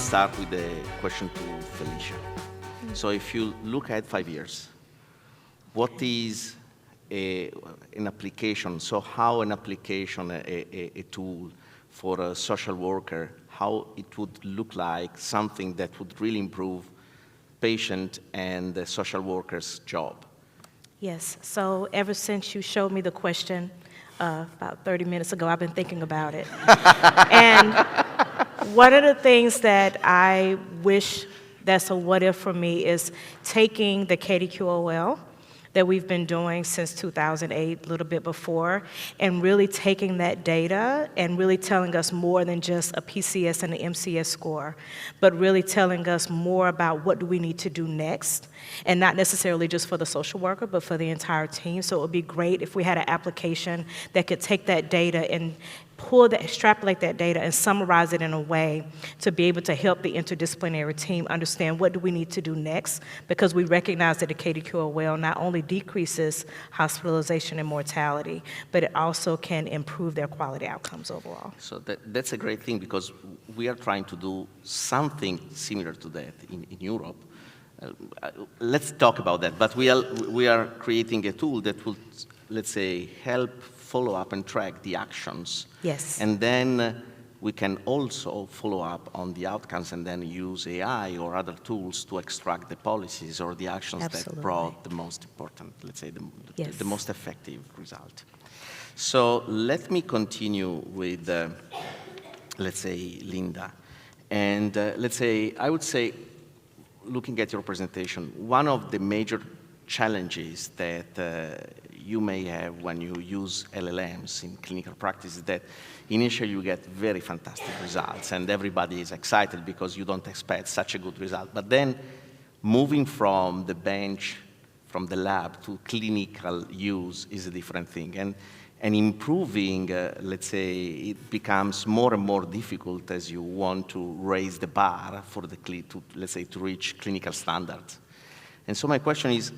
start with the question to Felicia. So if you look at 5 years, what is an application, so how an application, a tool for a social worker, how it would look like something that would really improve patient and the social worker's job? Yes, so ever since you showed me the question about 30 minutes ago, I've been thinking about it. And one of the things that I wish that's a what if for me is taking the KDQOL that we've been doing since 2008, a little bit before, and really taking that data and really telling us more than just a PCS and an MCS score, but really telling us more about what do we need to do next, and not necessarily just for the social worker, but for the entire team. So it would be great if we had an application that could take that data and extrapolate that data and summarize it in a way to be able to help the interdisciplinary team understand what do we need to do next, because we recognize that the KDQOL not only decreases hospitalization and mortality, but it also can improve their quality outcomes overall. So that's a great thing, because we are trying to do something similar to that in Europe. Let's talk about that, but we are creating a tool that will, let's say, help follow up and track the actions. Yes. And then we can also follow up on the outcomes and then use AI or other tools to extract the policies or the actions Absolutely. that brought the most important, let's say, Yes. the most effective result. So let me continue with, let's say, Linda. And let's say, I would say, looking at your presentation, one of the major challenges that you may have when you use LLMs in clinical practice is that initially you get very fantastic results and everybody is excited because you don't expect such a good result. But then moving from the bench, from the lab to clinical use is a different thing. And improving, let's say, it becomes more and more difficult as you want to raise the bar for let's say, to reach clinical standards. And so my question is,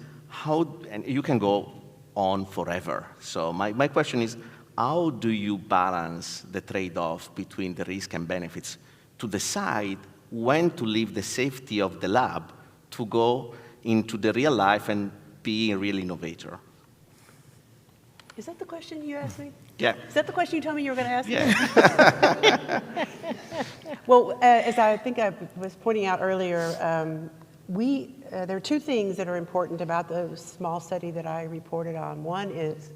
and you can go on forever. So my question is, how do you balance the trade-off between the risk and benefits to decide when to leave the safety of the lab to go into the real life and be a real innovator? Is that the question you asked me? Yeah. Is that the question you told me you were going to ask me? Yeah. Well, as I think I was pointing out earlier, there are two things that are important about the small study that I reported on. One is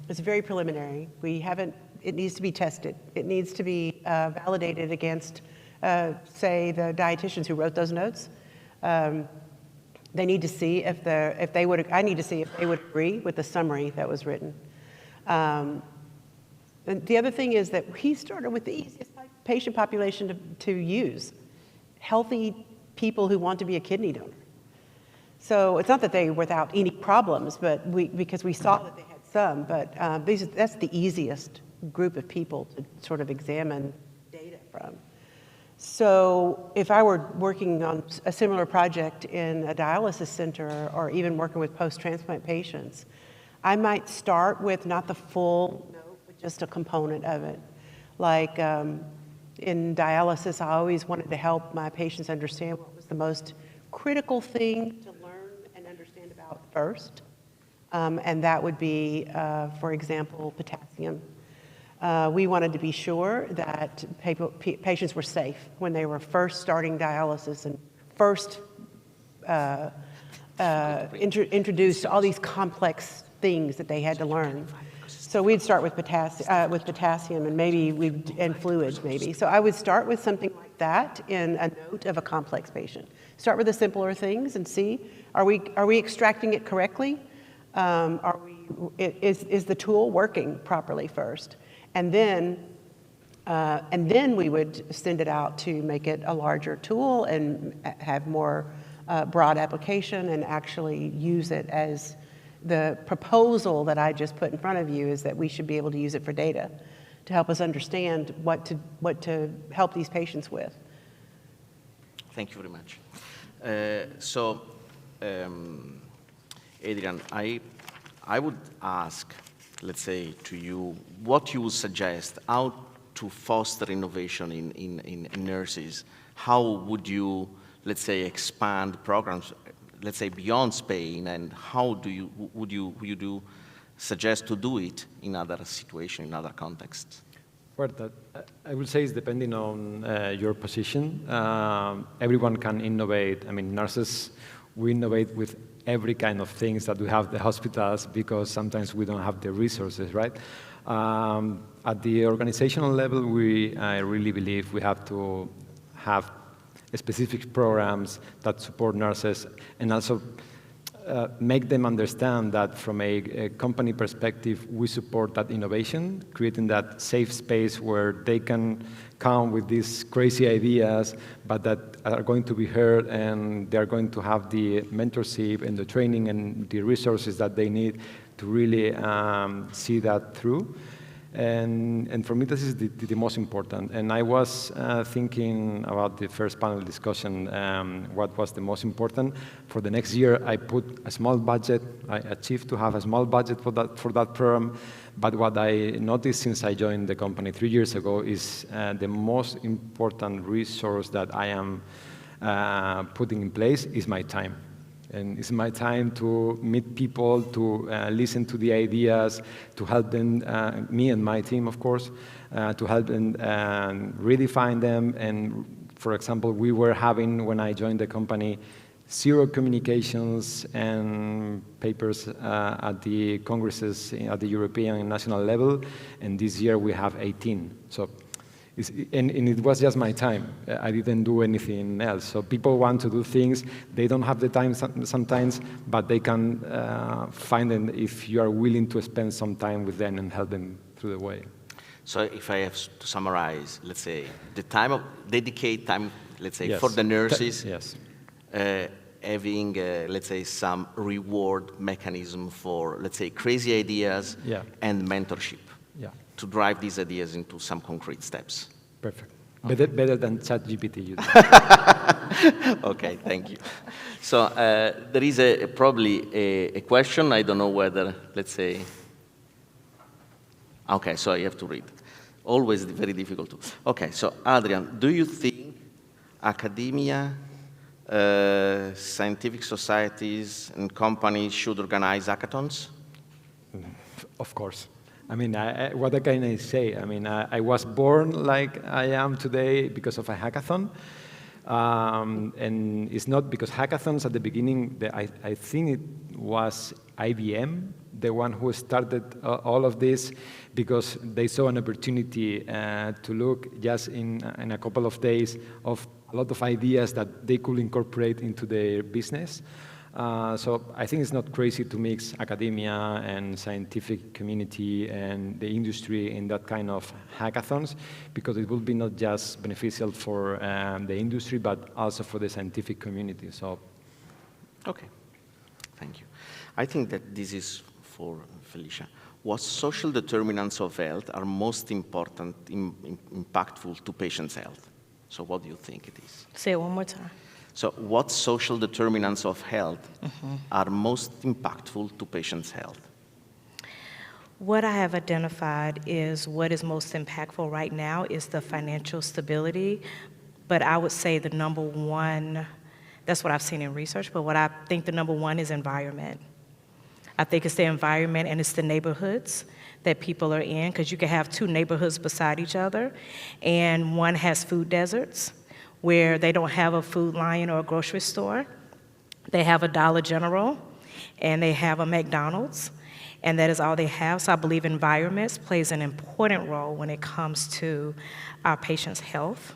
it's very preliminary. It needs to be tested. It needs to be validated against, say, the dietitians who wrote those notes. They need to see I need to see if they would agree with the summary that was written. And the other thing is that he started with the easiest patient population to use, healthy people who want to be a kidney donor. So it's not that they were without any problems, but because we saw that they had some, but that's the easiest group of people to sort of examine data from. So if I were working on a similar project in a dialysis center or even working with post-transplant patients, I might start with not the full note, but just a component of it. Like in dialysis, I always wanted to help my patients understand what was the most critical thing to learn and understand about first. And that would be, for example, potassium. We wanted to be sure that patients were safe when they were first starting dialysis and first introduced to all these complex things that they had to learn. So we'd start with potassium and fluids maybe. So I would start with something like that in a note of a complex patient. Start with the simpler things and see, are we extracting it correctly? Is the tool working properly first? And then we would send it out to make it a larger tool and have more broad application and actually use it as the proposal that I just put in front of you is that we should be able to use it for data to help us understand what to help these patients with. Thank you very much. Adrian, I would ask, let's say, to you, what you would suggest, how to foster innovation in nurses, how would you, let's say, expand programs, let's say, beyond Spain, and how would you suggest to do it in other situations, in other contexts? Well, I would say it's depending on your position. Everyone can innovate. I mean, nurses, we innovate with every kind of things that we have the hospitals because sometimes we don't have the resources, right? At the organizational level, I really believe we have to have specific programs that support nurses and also make them understand that from a company perspective, we support that innovation, creating that safe space where they can come with these crazy ideas, but that are going to be heard, and they're going to have the mentorship and the training and the resources that they need to really see that through. And for me, this is the most important. And I was thinking about the first panel discussion, what was the most important. For the next year, I put a small budget. I achieved to have a small budget for that program. But what I noticed since I joined the company 3 years ago is the most important resource that I am putting in place is my time. And it's my time to meet people, to listen to the ideas, to help them, me and my team, of course, to help them redefine them. And for example, we were having, when I joined the company, 0 communications and papers at the congresses at the European and national level. And this year we have 18. So. And it was just my time. I didn't do anything else. So people want to do things. They don't have the time sometimes, but they can find them if you are willing to spend some time with them and help them through the way. So if I have to summarize, let's say, dedicate time, let's say, yes. for the nurses, yes. Having, let's say, some reward mechanism for, let's say, crazy ideas and mentorship. Yeah. To drive these ideas into some concrete steps. Perfect. Better than ChatGPT. Okay, thank you. So there is probably a question. I don't know whether, let's say, okay, so I have to read. Always very difficult to. Okay, so Adrian, do you think academia, scientific societies, and companies should organize hackathons? Of course. I mean, what can I say? I mean, I was born like I am today because of a hackathon. And it's not because hackathons at the beginning, I think it was IBM, the one who started all of this because they saw an opportunity to look just in a couple of days of a lot of ideas that they could incorporate into their business. So I think it's not crazy to mix academia and scientific community and the industry in that kind of hackathons, because it will be not just beneficial for the industry, but also for the scientific community. So, okay, thank you. I think that this is for Felicia. What social determinants of health are most important, impactful to patients' health? So what do you think it is? Say it one more time. So what social determinants of health are most impactful to patients' health? What I have identified is what is most impactful right now is the financial stability, but I would say the number one, that's what I've seen in research, but what I think the number one is environment. I think it's the environment and it's the neighborhoods that people are in, because you can have 2 neighborhoods beside each other, and one has food deserts, where they don't have a Food Lion or a grocery store. They have a Dollar General, and they have a McDonald's, and that is all they have. So I believe environments plays an important role when it comes to our patients' health.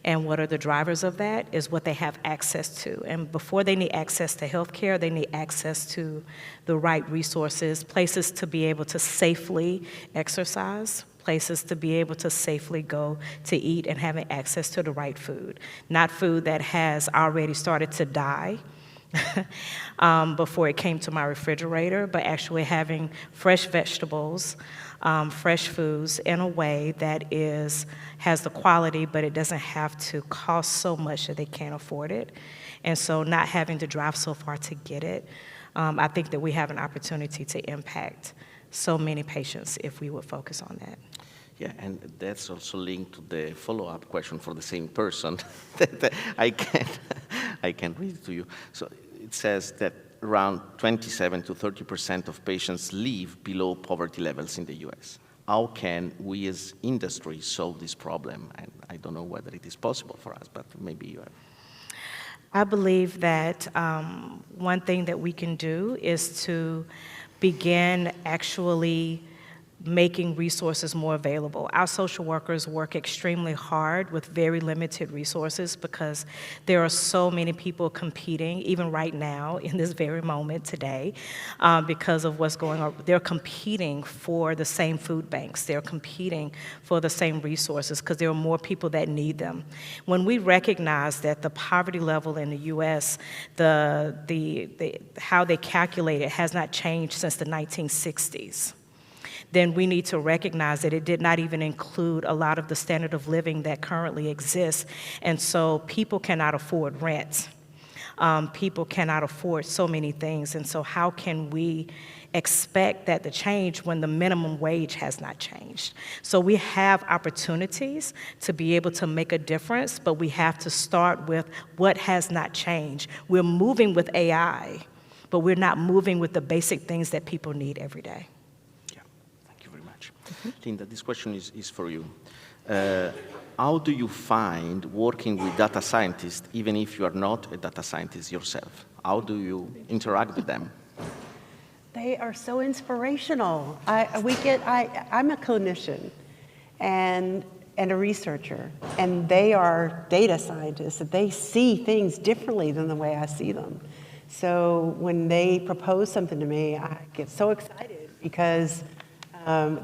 And what are the drivers of that is what they have access to. And before they need access to health care, they need access to the right resources, places to be able to safely exercise, places to be able to safely go to eat, and having access to the right food. Not food that has already started to die before it came to my refrigerator, but actually having fresh vegetables, fresh foods in a way that has the quality, but it doesn't have to cost so much that they can't afford it. And so not having to drive so far to get it, I think that we have an opportunity to impact so many patients if we would focus on that. Yeah, and that's also linked to the follow-up question for the same person that I can read it to you. So it says that around 27 to 30% of patients live below poverty levels in the US. How can we as industry solve this problem? And I don't know whether it is possible for us, but maybe you have. I believe that one thing that we can do is to begin actually making resources more available. Our social workers work extremely hard with very limited resources because there are so many people competing, even right now, in this very moment today, because of what's going on. They're competing for the same food banks. They're competing for the same resources because there are more people that need them. When we recognize that the poverty level in the U.S., how they calculate it has not changed since the 1960s, then we need to recognize that it did not even include a lot of the standard of living that currently exists. And so people cannot afford rent. People cannot afford so many things. And so how can we expect that to change when the minimum wage has not changed? So we have opportunities to be able to make a difference, but we have to start with what has not changed. We're moving with AI, but we're not moving with the basic things that people need every day. Linda, this question is for you. How do you find working with data scientists, even if you are not a data scientist yourself? How do you interact with them? They are so inspirational. I'm a clinician and a researcher, and they are data scientists. They see things differently than the way I see them. So when they propose something to me, I get so excited because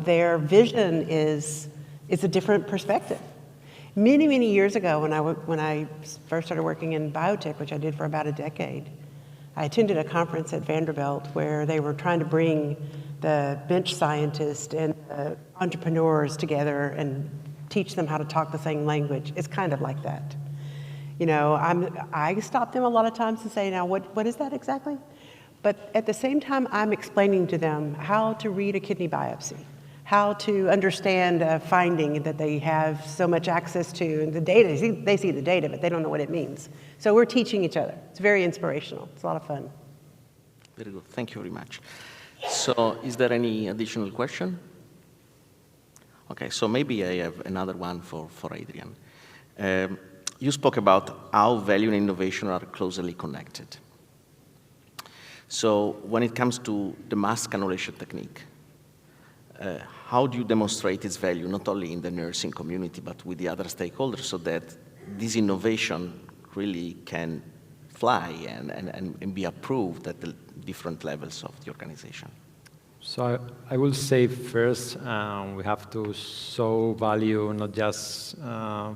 their vision is a different perspective. Many, many years ago, when I first started working in biotech, which I did for about a decade, I attended a conference at Vanderbilt where they were trying to bring the bench scientists and the entrepreneurs together and teach them how to talk the same language. It's kind of like that. You know, I stop them a lot of times and say, now, what is that exactly? But at the same time, I'm explaining to them how to read a kidney biopsy, how to understand a finding that they have so much access to, and the data, they see the data, but they don't know what it means. So we're teaching each other. It's very inspirational. It's a lot of fun. Very good. Thank you very much. So is there any additional question? Okay, so maybe I have another one for Adrian. You spoke about how value and innovation are closely connected. So when it comes to the mass cannulation technique, how do you demonstrate its value, not only in the nursing community, but with the other stakeholders, so that this innovation really can fly and be approved at the different levels of the organization? So I will say first, we have to show value not just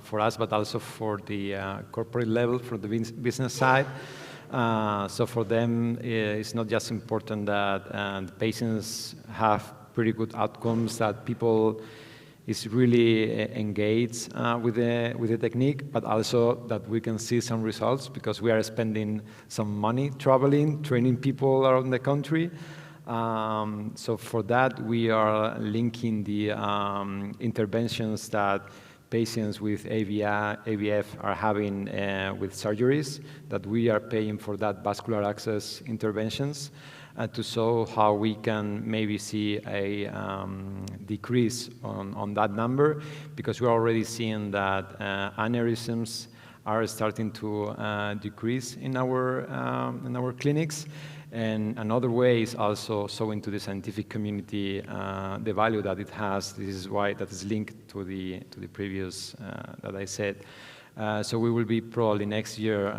for us, but also for the corporate level, for the business side. So for them, it's not just important that patients have pretty good outcomes, that people is really engaged with the technique, but also that we can see some results because we are spending some money traveling, training people around the country. So for that, we are linking the interventions that patients with AVF are having with surgeries, that we are paying for that vascular access interventions, to show how we can maybe see a decrease on that number, because we're already seeing that aneurysms are starting to decrease in our clinics. And another way is also showing to the scientific community the value that it has. This is why that is linked to the previous that I said. So we will be probably next year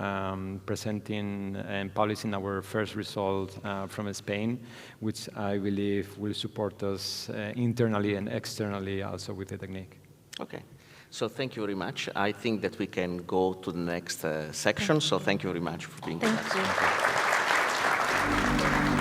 presenting and publishing our first result from Spain, which I believe will support us internally and externally also with the technique. Okay. So thank you very much. I think that we can go to the next section. So thank you very much for being with us. Thank you.